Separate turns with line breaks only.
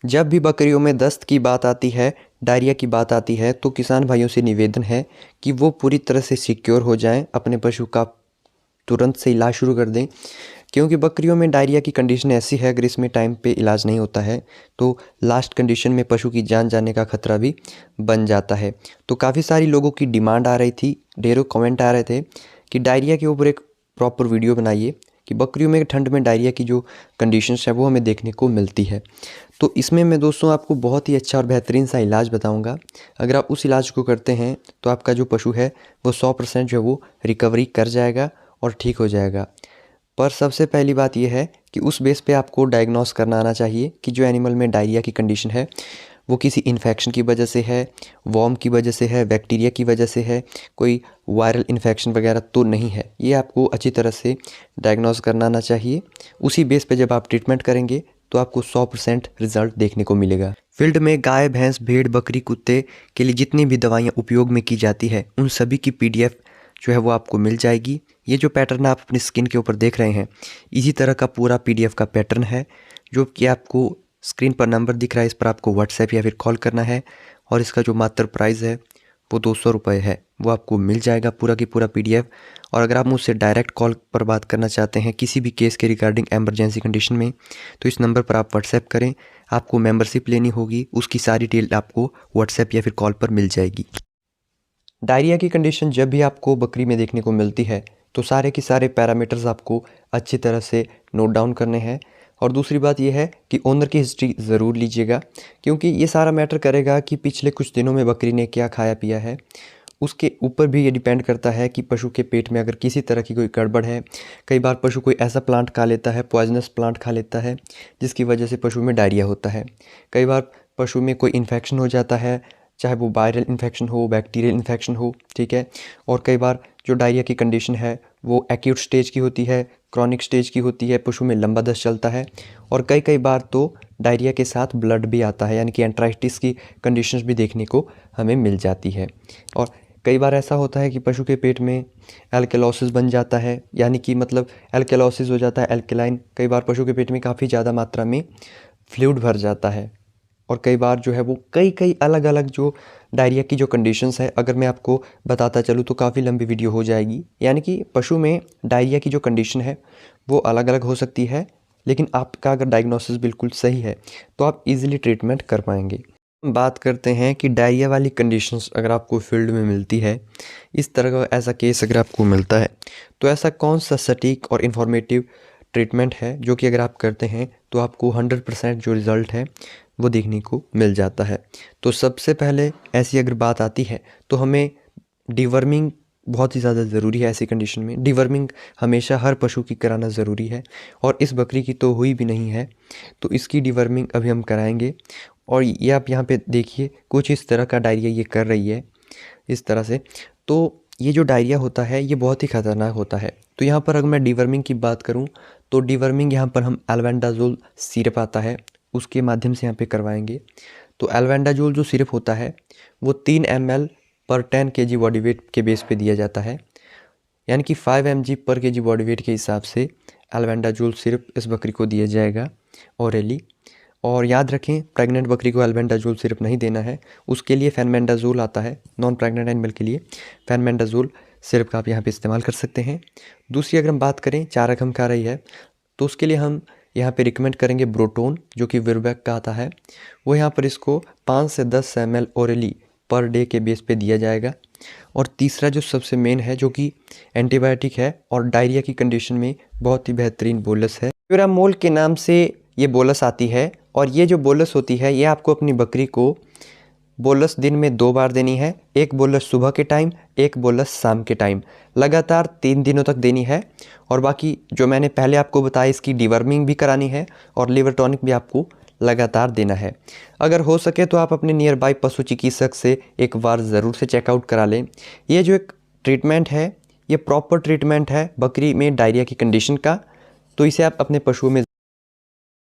जब भी बकरियों में दस्त की बात आती है, डायरिया की बात आती है, तो किसान भाइयों से निवेदन है कि वो पूरी तरह से सिक्योर हो जाएं, अपने पशु का तुरंत से इलाज शुरू कर दें। क्योंकि बकरियों में डायरिया की कंडीशन ऐसी है, अगर इसमें टाइम पे इलाज नहीं होता है तो लास्ट कंडीशन में पशु की जान जाने का खतरा भी बन जाता है। तो काफ़ी सारी लोगों की डिमांड आ रही थी, ढेरों कमेंट आ रहे थे कि डायरिया के ऊपर एक प्रॉपर वीडियो बनाइए कि बकरियों में ठंड में डायरिया की जो कंडीशंस है वो हमें देखने को मिलती है। तो इसमें मैं दोस्तों आपको बहुत ही अच्छा और बेहतरीन सा इलाज बताऊंगा। अगर आप उस इलाज को करते हैं तो आपका जो पशु है वो 100% जो है वो रिकवरी कर जाएगा और ठीक हो जाएगा। पर सबसे पहली बात यह है कि उस बेस पे आपको डायग्नोस करना आना चाहिए कि जो एनिमल में डायरिया की कंडीशन है वो किसी इन्फेक्शन की वजह से है, वॉर्म की वजह से है, बैक्टीरिया की वजह से है, कोई वायरल इन्फेक्शन वगैरह तो नहीं है। ये आपको अच्छी तरह से डायग्नोस करना आना चाहिए। उसी बेस पे जब आप ट्रीटमेंट करेंगे तो आपको 100% रिजल्ट देखने को मिलेगा। फील्ड में गाय, भैंस, भेड़, बकरी, कुत्ते के लिए जितनी भी दवाइयाँ उपयोग में की जाती है उन सभी की PDF जो है वो आपको मिल जाएगी। ये जो पैटर्न आप अपनी स्किन के ऊपर देख रहे हैं, इसी तरह का पूरा PDF का पैटर्न है, जो कि आपको स्क्रीन पर नंबर दिख रहा है, इस पर आपको व्हाट्सएप या फिर कॉल करना है। और इसका जो मात्र प्राइस है वो 200 रुपये है, वो आपको मिल जाएगा पूरा की पूरा PDF। और अगर आप मुझसे डायरेक्ट कॉल पर बात करना चाहते हैं किसी भी केस के रिगार्डिंग एमरजेंसी कंडीशन में, तो इस नंबर पर आप व्हाट्सएप करें। आपको मेंबरशिप लेनी होगी, उसकी सारी डिटेल आपको व्हाट्सएप या फिर कॉल पर मिल जाएगी। डायरिया की कंडीशन जब भी आपको बकरी में देखने को मिलती है तो सारे के सारे पैरामीटर्स आपको अच्छी तरह से नोट डाउन करने हैं। और दूसरी बात यह है कि ओनर की हिस्ट्री ज़रूर लीजिएगा, क्योंकि ये सारा मैटर करेगा कि पिछले कुछ दिनों में बकरी ने क्या खाया पिया है। उसके ऊपर भी ये डिपेंड करता है कि पशु के पेट में अगर किसी तरह की कोई गड़बड़ है। कई बार पशु कोई ऐसा प्लांट खा लेता है, पॉइजनस प्लांट खा लेता है, जिसकी वजह से पशु में डायरिया होता है। कई बार पशु में कोई इन्फेक्शन हो जाता है, चाहे वो वायरल इन्फेक्शन हो, बैक्टीरियल इन्फेक्शन हो, ठीक है। और कई बार जो डायरिया की कंडीशन है वो एक्यूट स्टेज की होती है, क्रॉनिक स्टेज की होती है, पशु में लंबा दस्त चलता है। और कई कई बार तो डायरिया के साथ ब्लड भी आता है, यानी कि एंट्राइटिस की कंडीशंस भी देखने को हमें मिल जाती है। और कई बार ऐसा होता है कि पशु के पेट में एल्केलोसिस बन जाता है, यानी कि मतलब एल्केलोसिस हो जाता है, एल्केलाइन। कई बार पशु के पेट में काफ़ी ज़्यादा मात्रा में फ्लूइड भर जाता है। और कई बार जो है वो कई कई अलग अलग जो डायरिया की जो कंडीशंस है, अगर मैं आपको बताता चलूँ तो काफ़ी लंबी वीडियो हो जाएगी। यानी कि पशु में डायरिया की जो कंडीशन है वो अलग अलग हो सकती है, लेकिन आपका अगर डायग्नोसिस बिल्कुल सही है तो आप इजीली ट्रीटमेंट कर पाएंगे। बात करते हैं कि डायरिया वाली कंडीशंस अगर आपको फील्ड में मिलती है, इस तरह का ऐसा केस अगर आपको मिलता है, तो ऐसा कौन सा सटीक और इन्फॉर्मेटिव ट्रीटमेंट है जो कि अगर आप करते हैं तो आपको 100% जो रिज़ल्ट है वो देखने को मिल जाता है। तो सबसे पहले ऐसी अगर बात आती है तो हमें डिवर्मिंग बहुत ही ज़्यादा ज़रूरी है। ऐसी कंडीशन में डिवर्मिंग हमेशा हर पशु की कराना ज़रूरी है, और इस बकरी की तो हुई भी नहीं है, तो इसकी डिवर्मिंग अभी हम कराएंगे। और ये आप यहाँ पे देखिए कुछ इस तरह का डायरिया ये कर रही है, इस तरह से। तो ये जो डायरिया होता है ये बहुत ही ख़तरनाक होता है। तो यहाँ पर अगर मैं डिवर्मिंग की बात करूँ तो डिवर्मिंग यहाँ पर हम एल्बेंडाजोल सिरप आता है उसके माध्यम से यहाँ पे करवाएंगे। तो एल्बेंडाजोल जो सिरप होता है वो 3 ml पर 10 kg बॉडी वेट के बेस पे दिया जाता है, यानी कि 5 mg पर kg बॉडी वेट के हिसाब से एल्बेंडाजोल सिरप इस बकरी को दिया जाएगा ओरली। और याद रखें, प्रेग्नेंट बकरी को एल्बेंडाजोल सिरप नहीं देना है, उसके लिए फेनमेंडाजोल आता है। नॉन प्रेग्नेंट एनिमल के लिए फेनमेंडाजोल सिरप का आप यहाँ पे इस्तेमाल कर सकते हैं। दूसरी अगर हम बात करें, चारक हम खा रही है तो उसके लिए हम यहाँ पे रिकमेंड करेंगे ब्रोटोन, जो कि विरबैक का आता है। वो यहाँ पर इसको 5 से 10 ml ओरली पर डे के बेस पे दिया जाएगा। और तीसरा जो सबसे मेन है जो कि एंटीबायोटिक है और डायरिया की कंडीशन में बहुत ही बेहतरीन बोलस है, प्यूरामोल के नाम से ये बोलस आती है। और ये जो बोलस होती है ये आपको अपनी बकरी को बोलस दिन में 2 बार देनी है, एक बोलस सुबह के टाइम, एक बोलस शाम के टाइम, लगातार 3 दिनों तक देनी है। और बाकी जो मैंने पहले आपको बताया इसकी डिवर्मिंग भी करानी है और लिवर टॉनिक भी आपको लगातार देना है। अगर हो सके तो आप अपने नियर बाई पशु चिकित्सक से एक बार ज़रूर से चेकआउट करा लें। ये जो एक ट्रीटमेंट है ये प्रॉपर ट्रीटमेंट है बकरी में डायरिया की कंडीशन का, तो इसे आप अपने पशुओं में